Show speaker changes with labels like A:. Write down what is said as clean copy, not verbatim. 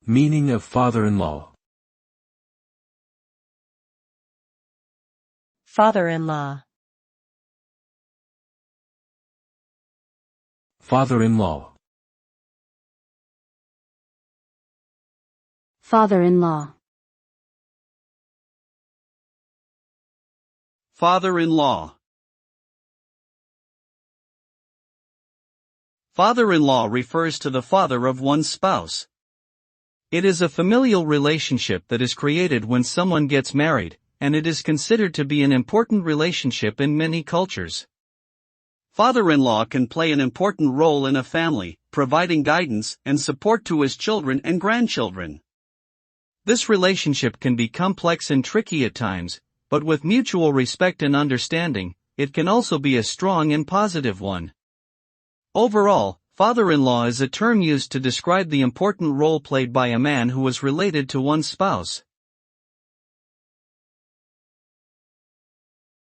A: Meaning of father-in-law.
B: Father-in-law.
A: Father-in-law.
C: Father-in-law.
D: Father-in-law. Father-in-law refers to the father of one's spouse. It is a familial relationship that is created when someone gets married, and it is considered to be an important relationship in many cultures. Father-in-law can play an important role in a family, providing guidance and support to his children and grandchildren. This relationship can be complex and tricky at times, but with mutual respect and understanding, it can also be a strong and positive one. Overall, father-in-law is a term used to describe the important role played by a man who is related to one's spouse.